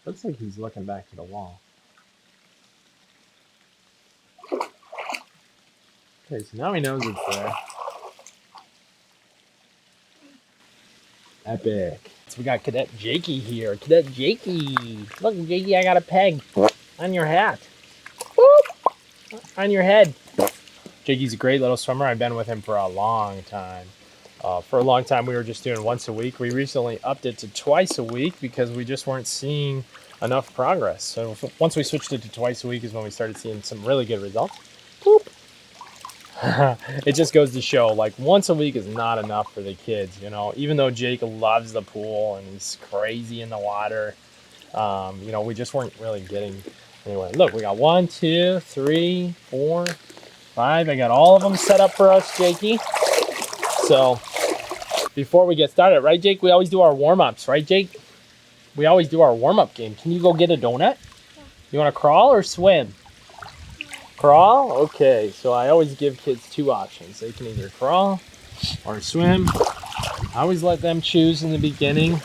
Looks like he's looking back to the wall. Okay, so now he knows it's there. Epic. So we got Cadet Jakey here. Cadet Jakey. Look, Jakey, I got a peg on your hat. Boop. On your head. Jakey's a great little swimmer. I've been with him for a long time. For a long time, we were just doing once a week. We recently upped it to twice a week because we just weren't seeing enough progress. So once we switched it to twice a week is when we started seeing some really good results. Boop. It just goes to show, like, once a week is not enough for the kids, you know. Even though Jake loves the pool and he's crazy in the water, you know, we just weren't really getting anywhere. Look, we got 1, 2, 3, 4, 5. I got all of them set up for us, Jakey. So before we get started, right, Jake? We always do our warm-ups, right, Jake? We always do our warm-up game. Can you go get a donut? Yeah. You want to crawl or swim? Crawl? Okay, so I always give kids 2 options. They can either crawl or swim. I always let them choose in the beginning.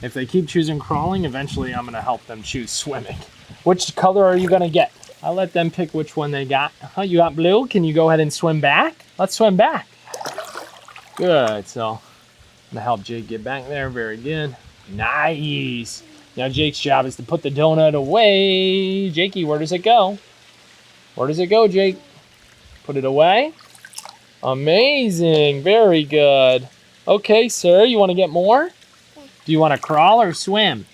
If they keep choosing crawling, eventually I'm going to help them choose swimming. Which color are you going to get? I'll let them pick which one they got. You got blue? Can you go ahead and swim back? Let's swim back. Good, so I'm going to help Jake get back there. Very good. Nice. Now Jake's job is to put the donut away. Jakey, where does it go? Where does it go, Jake? Put it away. Amazing. Very good. Okay, sir, you want to get more? Do you want to crawl or swim?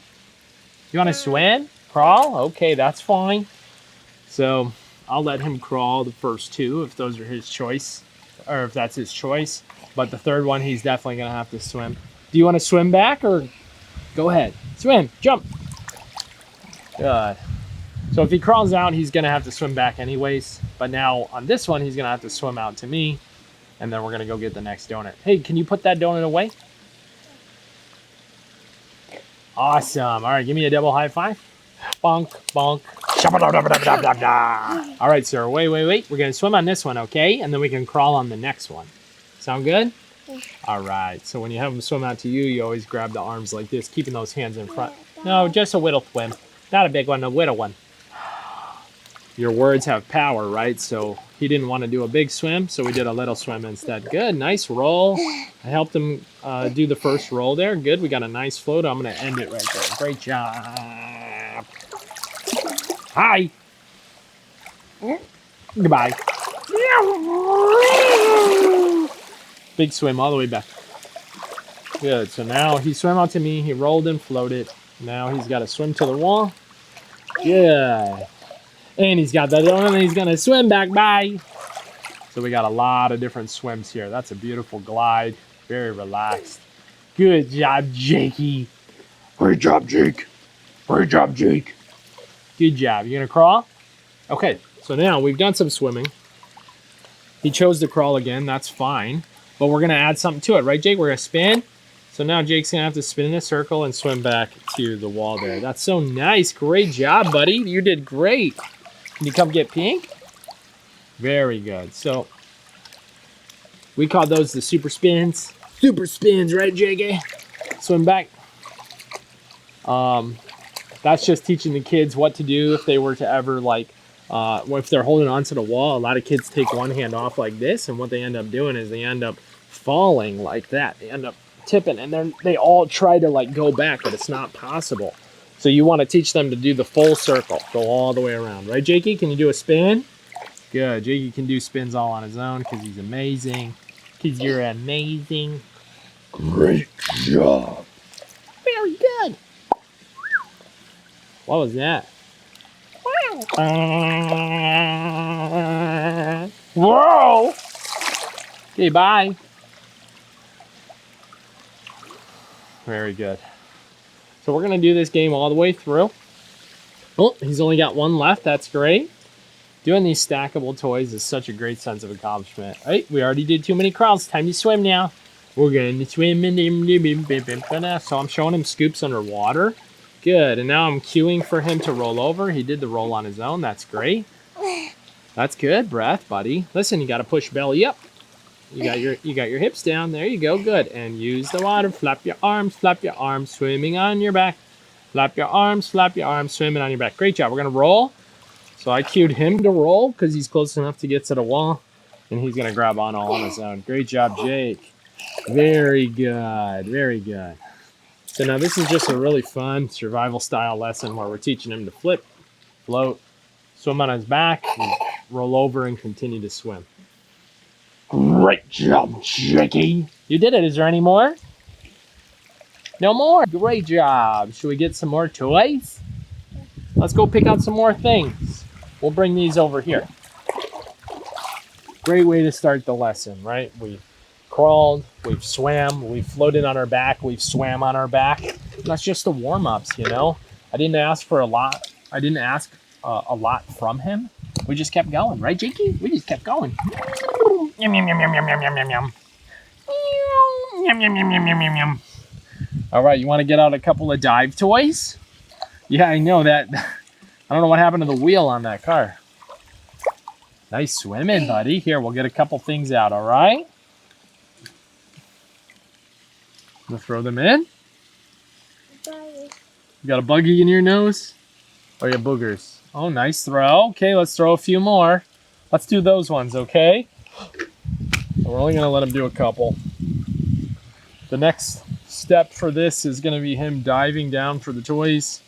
You want to swim? Crawl? Okay, that's fine. So I'll let him crawl the first 2 if those are his choice, or if that's his choice. But the third one, he's definitely going to have to swim. Do you want to swim back or go ahead? Swim. Jump. Good. So if he crawls out, he's going to have to swim back anyways. But now on this one, he's going to have to swim out to me. And then we're going to go get the next donut. Hey, can you put that donut away? Awesome. All right, give me a double high five. Bonk, bonk. All right, sir. Wait. We're going to swim on this one, okay? And then we can crawl on the next one. Sound good? Yeah. All right. So when you have them swim out to you, you always grab the arms like this, keeping those hands in front. No, just a little swim. Not a big one, a little one. Your words have power, right? So he didn't want to do a big swim, so we did a little swim instead. Good, nice roll. I helped him do the first roll there. Good, we got a nice float. I'm going to end it right there. Great job. Hi. Goodbye. Big swim all the way back. Good, so now he swam out to me. He rolled and floated. Now he's got to swim to the wall. Good. And he's got that on and he's going to swim back by. So we got a lot of different swims here. That's a beautiful glide. Very relaxed. Good job, Jakey. Great job, Jake. Great job, Jake. Good job. You going to crawl? Okay, so now we've done some swimming. He chose to crawl again. That's fine. But we're going to add something to it, right, Jake? We're going to spin. So now Jake's going to have to spin in a circle and swim back to the wall there. That's so nice. Great job, buddy. You did great. Can you come get pink? Very good. So we call those the super spins. Super spins, right, Jake? Swim back. That's just teaching the kids what to do if they were to ever, like, if they're holding onto the wall. A lot of kids take one hand off like this, and what they end up doing is they end up falling like that. They end up tipping, and then they all try to, like, go back, but it's not possible. So you want to teach them to do the full circle. Go all the way around. Right, Jakey? Can you do a spin? Good. Jakey can do spins all on his own because he's amazing. Because you're amazing. Great job. Very good. What was that? Whoa! Okay, bye. Very good. So we're going to do this game all the way through. Oh, he's only got one left. That's great. Doing these stackable toys is such a great sense of accomplishment. Right, we already did too many crawls. Time to swim now. We're going to swim. So I'm showing him scoops underwater. Good. And now I'm cueing for him to roll over. He did the roll on his own. That's great. That's good breath, buddy. Listen, you got to push belly up. You got your hips down. There you go. Good. And use the water. Flap your arms. Swimming on your back. Flap your arms, swimming on your back. Great job. We're going to roll. So I cued him to roll because he's close enough to get to the wall. And he's going to grab on all on his own. Great job, Jake. Very good. Very good. So now this is just a really fun survival style lesson where we're teaching him to flip, float, swim on his back, and roll over and continue to swim. Great job, Jakey. You did it. Is there any more? No more. Great job. Should we get some more toys? Let's go pick out some more things. We'll bring these over here. Great way to start the lesson, right? We've crawled, we've swam, we've floated on our back, we've swam on our back. That's just the warm-ups, you know? I didn't ask for a lot. I didn't ask a lot from him. We just kept going, right, Jakey? We just kept going. Yum, yum, yum, yum, yum, yum, yum, yum, yum. Yum, yum, yum, yum, yum, yum, yum. All right, you want to get out a couple of dive toys? Yeah, I know that. I don't know what happened to the wheel on that car. Nice swimming, buddy. Here, we'll get a couple things out, all right? We'll throw them in. You got a buggy in your nose? Or you have boogers? Oh, nice throw. Okay, let's throw a few more. Let's do those ones, okay? We're only going to let him do a couple. The next step for this is going to be him diving down for the toys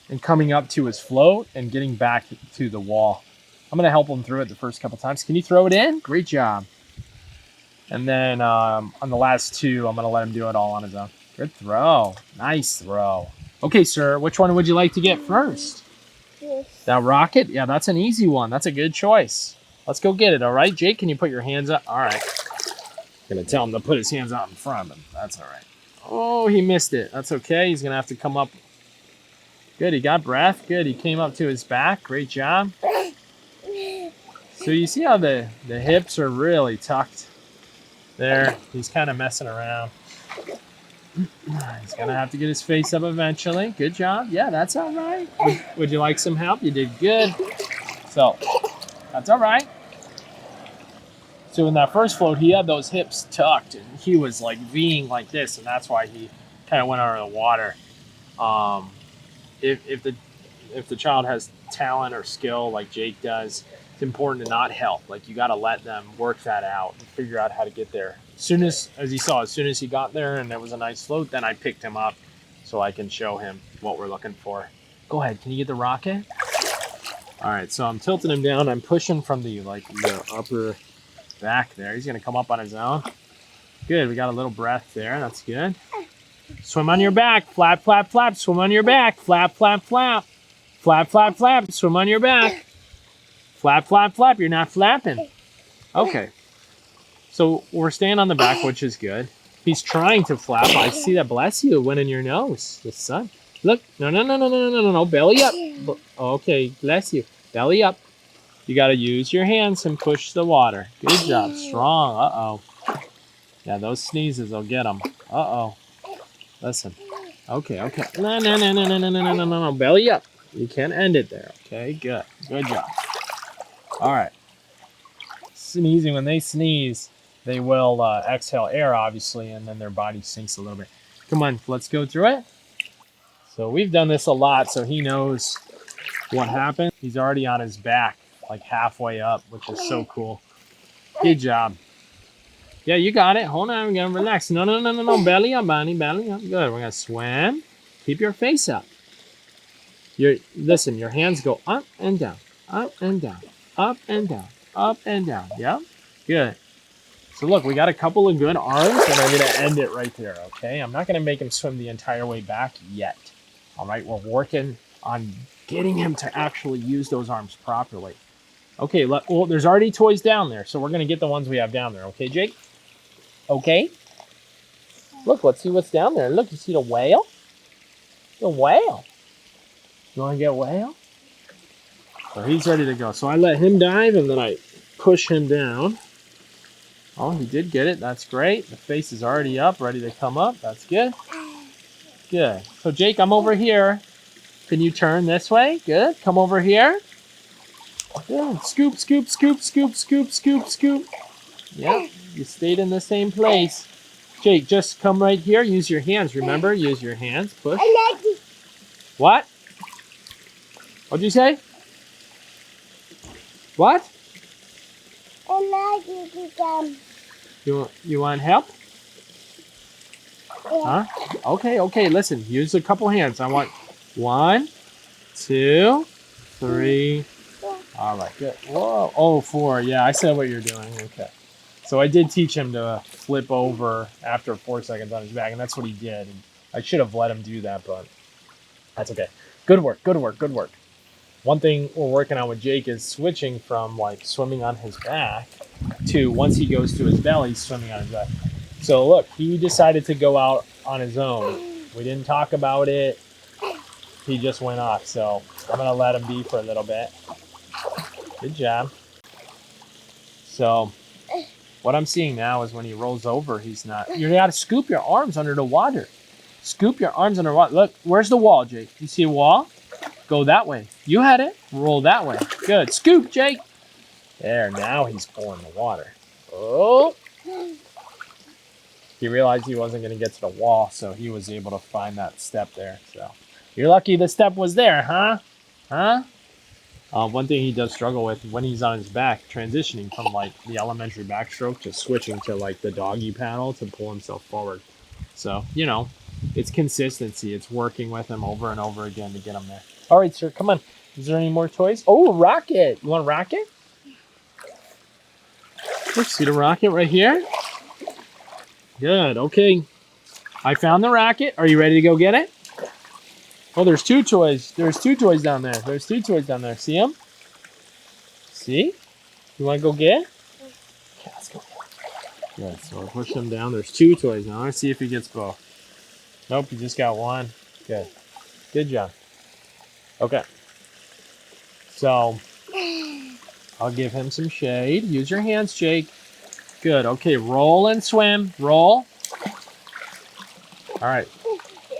and coming up to his float and getting back to the wall. I'm going to help him through it the first couple times. Can you throw it in? Great job. And then on the last two, I'm going to let him do it all on his own. Good throw. Nice throw. Okay, sir, which one would you like to get first? Yes. That rocket? Yeah, that's an easy one. That's a good choice. Let's go get it, all right? Jake, can you put your hands up? All right. I'm going to tell him to put his hands out in front of him. That's all right. Oh, he missed it. That's okay. He's going to have to come up. Good, he got breath. Good, he came up to his back. Great job. So you see how the hips are really tucked there. He's kind of messing around. He's going to have to get his face up eventually. Good job. Yeah, that's all right. Would you like some help? You did good. So, that's all right. So in that first float, he had those hips tucked, and he was like Ving like this, and that's why he kind of went under the water. If the child has talent or skill like Jake does, it's important to not help. Like, you got to let them work that out and figure out how to get there. As soon as he got there and there was a nice float, then I picked him up so I can show him what we're looking for. Go ahead. Can you get the rocket? All right. So I'm tilting him down. I'm pushing from the upper back there. He's going to come up on his own. Good. We got a little breath there. That's good. Swim on your back. Flap, flap, flap. Swim on your back. Flap, flap, flap. Flap, flap, flap. Swim on your back. Flap, flap, flap. You're not flapping. Okay. So we're staying on the back, which is good. He's trying to flap. I see that. Bless you. It went in your nose. The sun. Look. No. Belly up. Okay. Bless you. Belly up. You got to use your hands and push the water. Good job. Strong. Uh-oh. Yeah, those sneezes will get them. Uh-oh. Listen. Okay. No. Belly up. You can't end it there. Okay, good. Good job. All right. Sneezing. When they sneeze, they will exhale air, obviously, and then their body sinks a little bit. Come on, let's go through it. So we've done this a lot, so he knows what happened. He's already on his back, like halfway up, which is so cool. Good job. Yeah, you got it. Hold on, we're going to relax. No. Belly up, Bonnie. Belly up. Good. We're going to swim. Keep your face up. Listen, your hands go up and down, up and down, up and down, up and down. Yep. Good. So look, we got a couple of good arms, and I'm going to end it right there, okay? I'm not going to make him swim the entire way back yet. All right, we're working on getting him to actually use those arms properly. Okay, well, there's already toys down there, so we're going to get the ones we have down there. Okay, Jake? Okay? Look, let's see what's down there. Look, you see the whale? The whale. You want to get whale? So he's ready to go. So I let him dive, and then I push him down. Oh, he did get it. That's great. The face is already up, ready to come up. That's good. Good. So, Jake, I'm over here. Can you turn this way? Good. Come over here. Good. Scoop, scoop, scoop, scoop, scoop, scoop, scoop. Yep. You stayed in the same place. Jake, just come right here. Use your hands. Remember, use your hands. Push. What? What'd you say? What? You want help? Huh? Okay, listen. Use a couple hands. I want 1, 2, 3. All right, good. Whoa. Oh, 4. Yeah, I said what you're doing. Okay. So I did teach him to flip over after 4 seconds on his back, and that's what he did. And I should have let him do that, but that's okay. Good work. One thing we're working on with Jake is switching from like swimming on his back to once he goes to his belly, swimming on his back. So look, he decided to go out on his own. We didn't talk about it. He just went off. So I'm going to let him be for a little bit. Good job. So what I'm seeing now is when he rolls over, he's not. You got to scoop your arms under the water. Scoop your arms under water. Look, where's the wall, Jake? You see a wall? Go that way. You had it. Roll that way. Good. Scoop, Jake. There, now he's pulling the water. Oh. He realized he wasn't going to get to the wall, so he was able to find that step there. So you're lucky the step was there, huh? Huh? One thing he does struggle with when he's on his back, transitioning from like the elementary backstroke to switching to like the doggy paddle to pull himself forward. So, you know, it's consistency. It's working with him over and over again to get him there. All right, sir, come on. Is there any more toys? Oh, rocket. You want a rocket? Look, see the rocket right here? Good, okay. I found the rocket. Are you ready to go get it? Oh, there's 2 toys. There's 2 toys down there. There's 2 toys down there. See them? See? You want to go get? Okay, let's go. Good, so we're pushing them down. There's 2 toys now. Let's see if he gets both. Nope, he just got 1. Good. Good job. Okay. So, I'll give him some shade. Use your hands, Jake. Good. Okay, roll and swim. Roll. All right.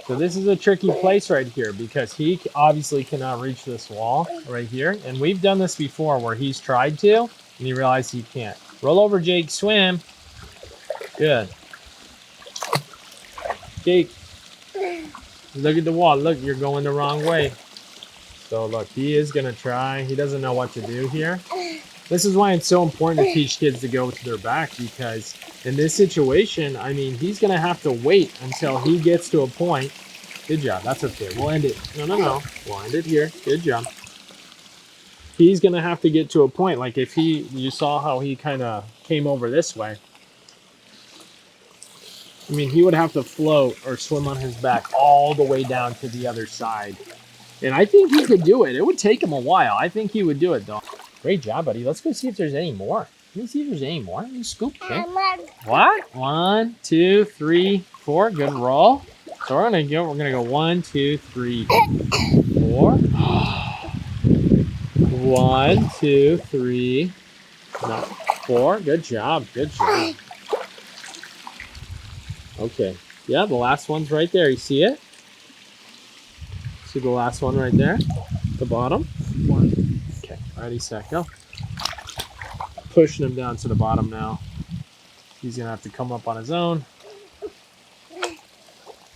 So this is a tricky place right here because he obviously cannot reach this wall right here. And we've done this before where he's tried to and he realized he can't. Roll over, Jake. Swim. Good. Jake, look at the wall. Look, you're going the wrong way. So look, he is going to try. He doesn't know what to do here. This is why it's so important to teach kids to go to their back because in this situation, I mean, he's going to have to wait until he gets to a point. Good job. That's okay. We'll end it. No. We'll end it here. Good job. He's going to have to get to a point. Like if you saw how he kind of came over this way. I mean, he would have to float or swim on his back all the way down to the other side. And I think he could do it. It would take him a while. I think he would do it, though. Great job, buddy. Let's go see if there's any more. Let me see if there's any more. Let me scoop. Okay. What? 1, 2, 3, 4. Good roll. So we're gonna go 1, 2, 3, 4. 1, 2, 3, 4. Good job. Good job. Okay. Yeah, the last one's right there. You see it? See the last one right there? The bottom? 1. Okay. Ready, set, go. Pushing him down to the bottom now. He's going to have to come up on his own.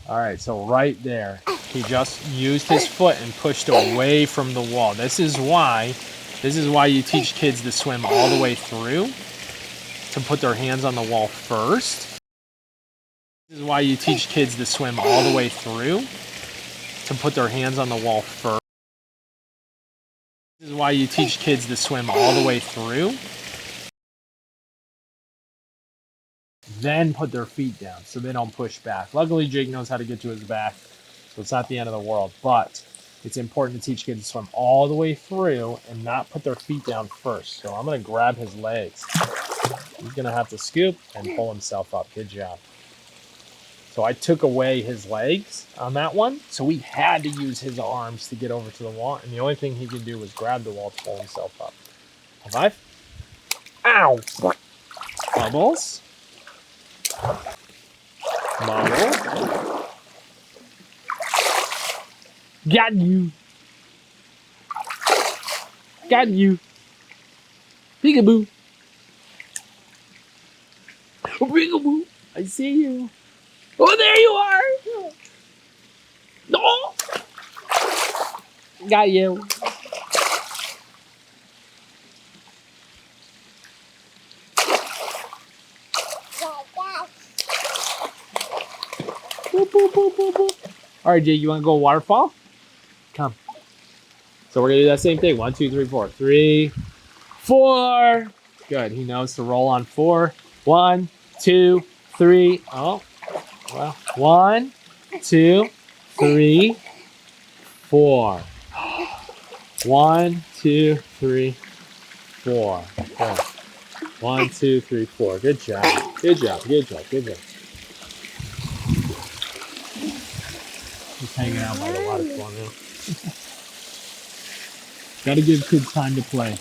All right, so right there, he just used his foot and pushed away from the wall. This is why you teach kids to swim all the way through, to put their hands on the wall first. This is why you teach kids to swim all the way through, to put their hands on the wall first. This is why you teach kids to swim all the way through, then put their feet down so they don't push back. Luckily, Jake knows how to get to his back, so it's not the end of the world. But it's important to teach kids to swim all the way through and not put their feet down first. So I'm going to grab his legs. He's going to have to scoop and pull himself up. Good job. So I took away his legs on that one, so we had to use his arms to get over to the wall, and the only thing he could do was grab the wall to pull himself up. High five. Ow! Bubbles. Bubbles. Got you. Got you. Peekaboo. Peekaboo. I see you. Oh, there you are! No! Got you. Boop, boop, boop, boop, boop. All right, Jake, you want to go waterfall? Come. So we're going to do that same thing. 1, 2, 3, 4. 3, 4. Good. He knows to roll on 4. 1, 2, 3. Oh, well. 1, 2, 3, 4. 1, 2, 3, 4. Good. 1, 2, 3, 4. Good job. Good job. Good job. Good job. Just hanging out by the waterfall now. Gotta give kids time to play.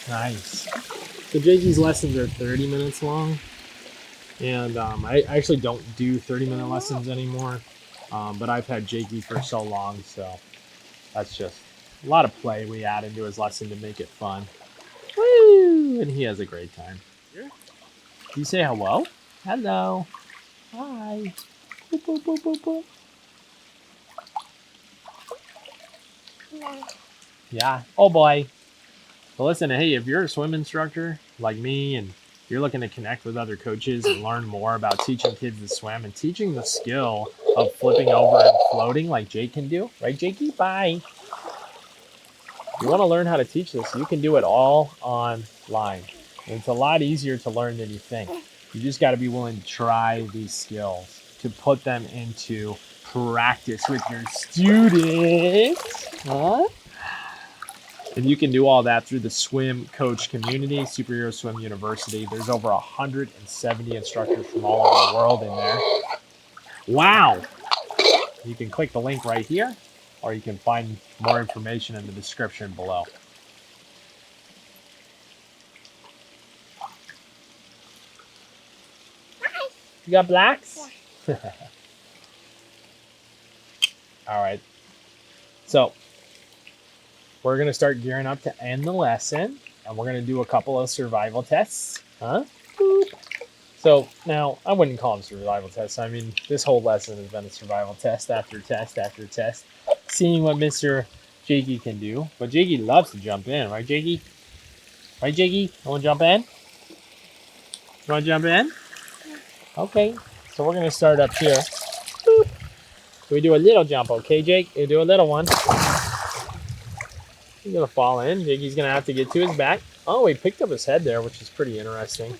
Nice. So Jakey's lessons are 30 minutes long. And I actually don't do 30-minute lessons anymore. But I've had Jakey for so long, so that's just a lot of play we add into his lesson to make it fun. Woo! And he has a great time. Do you say hello? Hello. Hi. Boop, boop, boop, boop, boop. Yeah. Oh boy. Well, listen, hey, if you're a swim instructor like me and you're looking to connect with other coaches and learn more about teaching kids to swim and teaching the skill of flipping over and floating like Jake can do, right, Jakey? Bye. You want to learn how to teach this, you can do it all online. And it's a lot easier to learn than you think. You just got to be willing to try these skills, to put them into practice with your students. Huh? And you can do all that through the swim coach community, Superhero Swim University. There's over 170 instructors from all over the world in there. Wow! You can click the link right here, or you can find more information in the description below. You got blacks? Yeah. All right. So we're going to start gearing up to end the lesson, and we're going to do a couple of survival tests. Huh? Boop. So now, I wouldn't call them survival tests. I mean, this whole lesson has been a survival test after test after test, seeing what Mr. Jakey can do. But Jakey loves to jump in, right, Jakey? Right, Jakey? You want to jump in? You want to jump in? Okay. So we're going to start up here. Boop. So we do a little jump, okay, Jake? You do a little one. He's going to fall in. Jakey's going to have to get to his back. Oh, he picked up his head there, which is pretty interesting.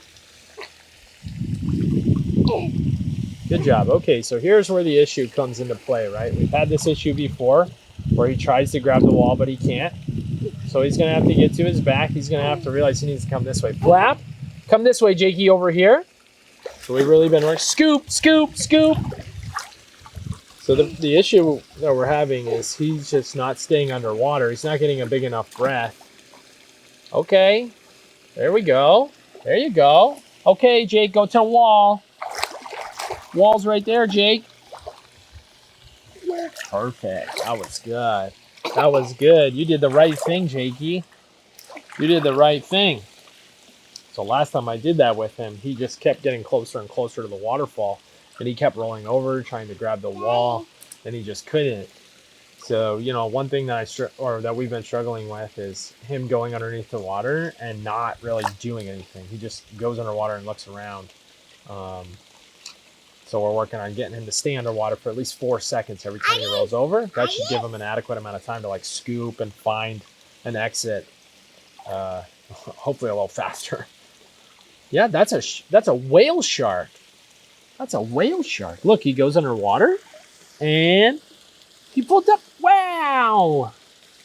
Good job. Okay, so here's where the issue comes into play, right? We've had this issue before where he tries to grab the wall, but he can't. So he's going to have to get to his back. He's going to have to realize he needs to come this way. Flap. Come this way, Jakey, over here. So we've really been working. Scoop, scoop, scoop. So the issue that we're having is he's just not staying underwater. He's not getting a big enough breath. Okay. There we go. There you go. Okay, Jake, go to the wall. Wall's right there, Jake. Perfect. That was good. That was good. You did the right thing, Jakey. You did the right thing. So last time I did that with him, he just kept getting closer and closer to the waterfall. And he kept rolling over, trying to grab the wall, and he just couldn't. So, you know, one thing that that we've been struggling with is him going underneath the water and not really doing anything. He just goes underwater and looks around. So we're working on getting him to stay underwater for at least 4 seconds every time he rolls over. That should give him an adequate amount of time to like scoop and find an exit. Hopefully a little faster. Yeah, that's a whale shark. That's a whale shark. Look, he goes underwater and he pulled up. Wow.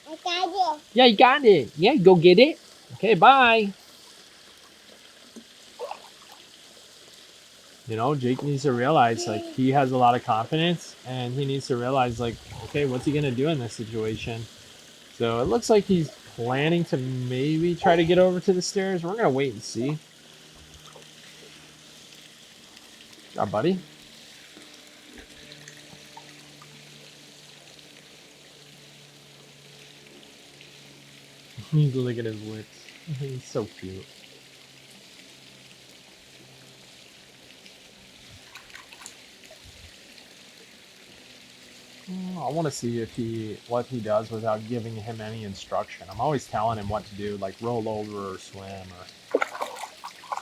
I got it. Yeah, you got it. Yeah, go get it. Okay, bye. You know, Jake needs to realize, like, he has a lot of confidence, and he needs to realize, like, okay, what's he going to do in this situation? So it looks like he's planning to maybe try to get over to the stairs. We're going to wait and see. Our buddy. He's licking his lips. He's so cute. I want to see what he does without giving him any instruction. I'm always telling him what to do, like roll over or swim.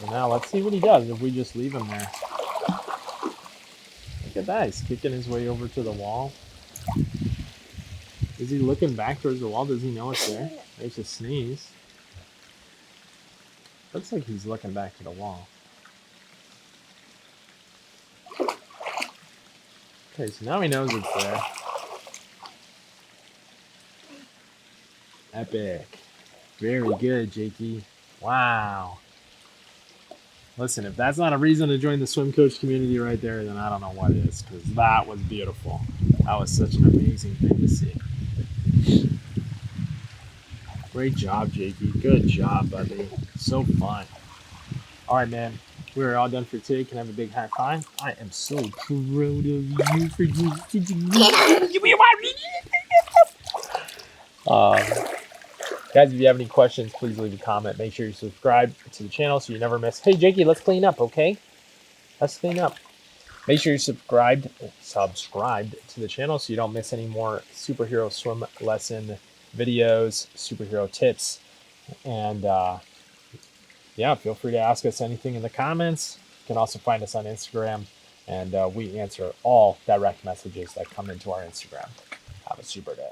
So now let's see what he does if we just leave him there. Look at that. He's kicking his way over to the wall. Is he looking back towards the wall? Does he know it's there? There's a sneeze. Looks like he's looking back to the wall. Okay, so now he knows it's there. Epic. Very good, Jakey. Wow. Listen, if that's not a reason to join the swim coach community right there, then I don't know what is, because that was beautiful. That was such an amazing thing to see. Great job, Jakey. Good job, buddy. So fun. All right, man. We're all done for today. Can I have a big high five? I am so proud of you for guys, if you have any questions, please leave a comment. Make sure you subscribe to the channel so you never miss. Hey, Jakey, let's clean up, okay? Let's clean up. Make sure you're subscribed to the channel so you don't miss any more superhero swim lesson videos, superhero tips, and yeah, feel free to ask us anything in the comments. You can also find us on Instagram, and we answer all direct messages that come into our Instagram. Have a super day.